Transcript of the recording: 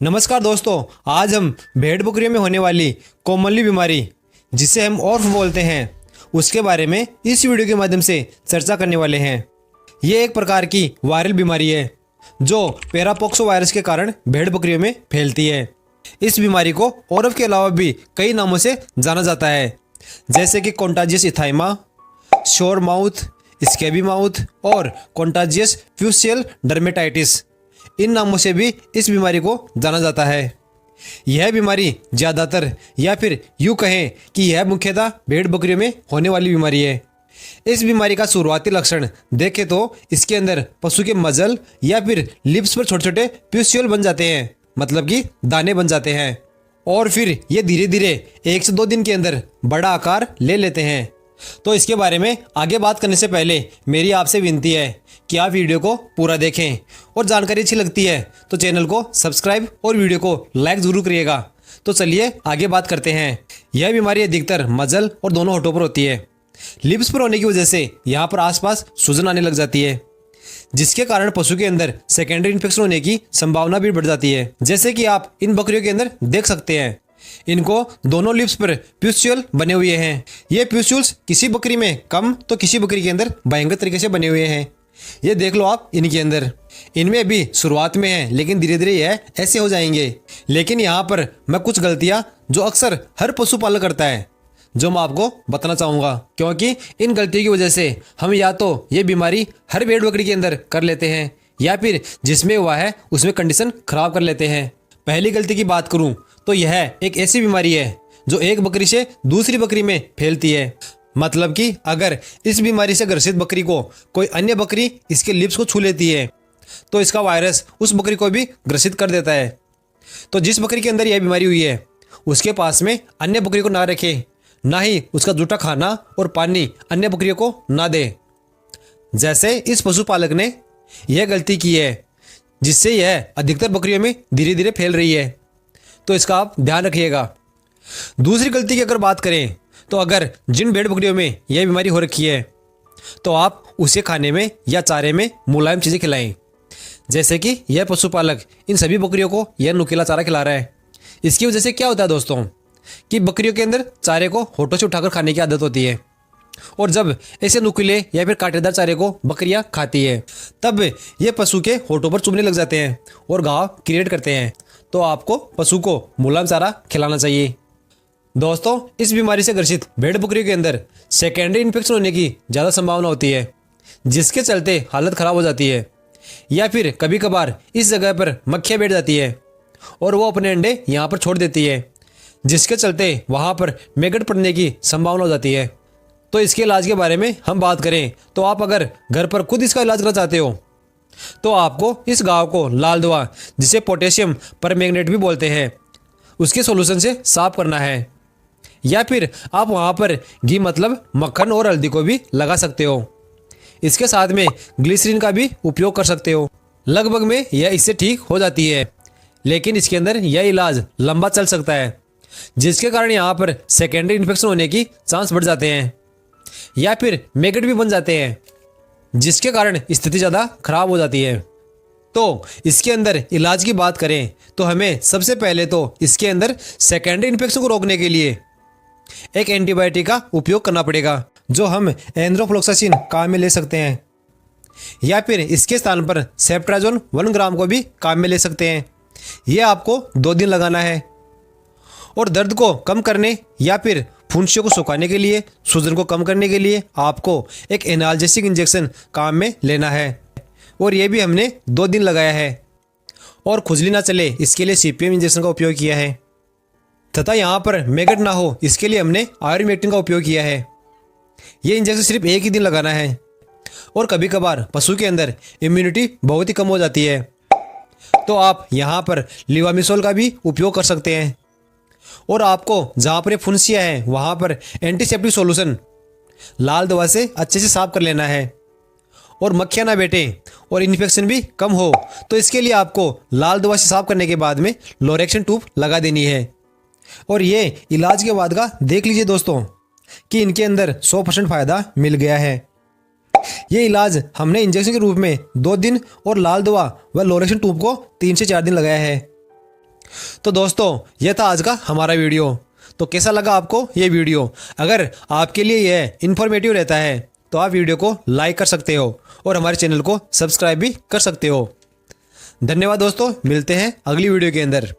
नमस्कार दोस्तों, आज हम भेड़ बकरियों में होने वाली कॉमनली बीमारी जिसे हम ऑर्फ बोलते हैं उसके बारे में इस वीडियो के माध्यम से चर्चा करने वाले हैं। ये एक प्रकार की वायरल बीमारी है जो पैरापोक्सो वायरस के कारण भेड़ बकरियों में फैलती है। इस बीमारी को ऑर्फ के अलावा भी कई नामों से जाना जाता है, जैसे कि कॉन्टाजियस इथाइमा, शोर माउथ, स्कैबी माउथ और कॉन्टाजियस फ्यूसियल डर्मेटाइटिस। इन नामों से भी इस बीमारी को जाना जाता है। यह बीमारी ज़्यादातर या फिर यूँ कहें कि यह मुख्यतः भेड़ बकरियों में होने वाली बीमारी है। इस बीमारी का शुरुआती लक्षण देखें तो इसके अंदर पशु के मजल या फिर लिप्स पर छोटे छोटे प्यूस्यूल बन जाते हैं, मतलब कि दाने बन जाते हैं, और फिर ये धीरे धीरे 1 से 2 दिन के अंदर बड़ा आकार ले लेते हैं। तो इसके बारे में आगे बात करने से पहले मेरी आपसे विनती है कि आप वीडियो को पूरा देखें और जानकारी अच्छी लगती है तो चैनल को सब्सक्राइब और वीडियो को लाइक जरूर करिएगा। तो चलिए आगे बात करते हैं। यह बीमारी अधिकतर मजल और दोनों होठों पर होती है। लिप्स पर होने की वजह से यहाँ पर आसपास सूजन आने लग जाती है, जिसके कारण पशु के अंदर सेकेंडरी इन्फेक्शन होने की संभावना भी बढ़ जाती है। जैसे कि आप इन बकरियों के अंदर देख सकते हैं, इनको दोनों लिप्स पर प्यूस्यूल बने हुए हैं। ये प्यूस्यूल्स किसी बकरी में कम तो किसी बकरी के अंदर भयंकर तरीके से बने हुए हैं। ये देख लो आप इनके अंदर, इनमें भी शुरुआत में है लेकिन धीरे धीरे यह ऐसे हो जाएंगे। लेकिन यहाँ पर मैं कुछ गलतियाँ जो अक्सर हर पशुपालक करता है जो मैं आपको बताना चाहूँगा, क्योंकि इन गलतियों की वजह से हम या तो ये बीमारी हर भेड़ बकरी के अंदर कर लेते हैं या फिर जिसमें हुआ है उसमें कंडीशन खराब कर लेते हैं। पहली गलती की बात करूं तो यह एक ऐसी बीमारी है जो एक बकरी से दूसरी बकरी में फैलती है। मतलब कि अगर इस बीमारी से ग्रसित बकरी को कोई अन्य बकरी इसके लिप्स को छू लेती है तो इसका वायरस उस बकरी को भी ग्रसित कर देता है। तो जिस बकरी के अंदर यह बीमारी हुई है उसके पास में अन्य बकरी को ना रखे, ना ही उसका जूठा खाना और पानी अन्य बकरियों को ना दे। जैसे इस पशुपालक ने यह गलती की है जिससे यह अधिकतर बकरियों में धीरे धीरे फैल रही है, तो इसका आप ध्यान रखिएगा। दूसरी गलती की अगर बात करें तो अगर जिन भेड़ बकरियों में यह बीमारी हो रखी है तो आप उसे खाने में या चारे में मुलायम चीज़ें खिलाएं। जैसे कि यह पशुपालक इन सभी बकरियों को यह नुकीला चारा खिला रहा है। इसकी वजह से क्या होता है दोस्तों कि बकरियों के अंदर चारे को होठों से उठाकर खाने की आदत होती है, और जब ऐसे नुकीले या फिर कांटेदार चारे को बकरियां खाती है तब ये पशु के होठों पर चुभने लग जाते हैं और घाव क्रिएट करते हैं। तो आपको पशु को मुलायम चारा खिलाना चाहिए। दोस्तों, इस बीमारी से ग्रसित भेड़ बकरियों के अंदर सेकेंडरी इन्फेक्शन होने की ज़्यादा संभावना होती है, जिसके चलते हालत ख़राब हो जाती है, या फिर कभी कभार इस जगह पर मक्खियाँ बैठ जाती है और वो अपने अंडे यहाँ पर छोड़ देती है, जिसके चलते वहाँ पर मैगट पड़ने की संभावना हो जाती है। तो इसके इलाज के बारे में हम बात करें तो आप अगर घर पर खुद इसका इलाज करना चाहते हो तो आपको इस घाव को लाल दवा, जिसे पोटेशियम परमैंगनेट भी बोलते हैं, उसके सॉल्यूशन से साफ करना है, या फिर आप वहाँ पर घी मतलब मक्खन और हल्दी को भी लगा सकते हो। इसके साथ में ग्लिसरीन का भी उपयोग कर सकते हो। लगभग में यह इससे ठीक हो जाती है, लेकिन इसके अंदर यह इलाज लंबा चल सकता है, जिसके कारण यहाँ पर सेकेंडरी इन्फेक्शन होने की चांस बढ़ जाते हैं या फिर मैगट भी बन जाते हैं, जिसके कारण स्थिति ज़्यादा खराब हो जाती है। तो इसके अंदर इलाज की बात करें तो हमें सबसे पहले तो इसके अंदर सेकेंडरी इन्फेक्शन को रोकने के लिए एक एंटीबायोटिक का उपयोग करना पड़ेगा, जो हम एंड्रोफ्लोक्सासिन काम में ले सकते हैं, या फिर इसके स्थान पर सेफ्ट्राजोन 1 ग्राम को भी काम में ले सकते हैं। यह आपको 2 दिन लगाना है, और दर्द को कम करने या फिर फुंसियों को सुखाने के लिए, सूजन को कम करने के लिए आपको एक एनाल्जेसिक इंजेक्शन काम में लेना है, और ये भी हमने 2 दिन लगाया है। और खुजली ना चले इसके लिए CPM इंजेक्शन का उपयोग किया है, तथा यहाँ पर मैगट ना हो इसके लिए हमने आयुर्मेक्टिन का उपयोग किया है। ये इंजेक्शन सिर्फ 1 ही दिन लगाना है, और कभी कभार पशु के अंदर इम्यूनिटी बहुत ही कम हो जाती है तो आप यहाँ पर लिवामिसोल का भी उपयोग कर सकते हैं। और आपको जहाँ पर ये फुंसियाँ हैं वहाँ पर एंटीसेप्टिक सॉल्यूशन लाल दवा से अच्छे से साफ कर लेना है, और मक्खियाँ ना बैठे और इन्फेक्शन भी कम हो तो इसके लिए आपको लाल दवा से साफ करने के बाद में लोरेक्शन ट्यूब लगा देनी है। और ये इलाज के बाद का देख लीजिए दोस्तों कि इनके अंदर 100% फ़ायदा मिल गया है। ये इलाज हमने इंजेक्शन के रूप में 2 दिन और लाल दवा व लोरेक्शन ट्यूब को 3 से 4 दिन लगाया है। तो दोस्तों यह था आज का हमारा वीडियो। तो कैसा लगा आपको ये वीडियो? अगर आपके लिए यह इन्फॉर्मेटिव रहता है तो आप वीडियो को लाइक कर सकते हो और हमारे चैनल को सब्सक्राइब भी कर सकते हो। धन्यवाद दोस्तों, मिलते हैं अगली वीडियो के अंदर।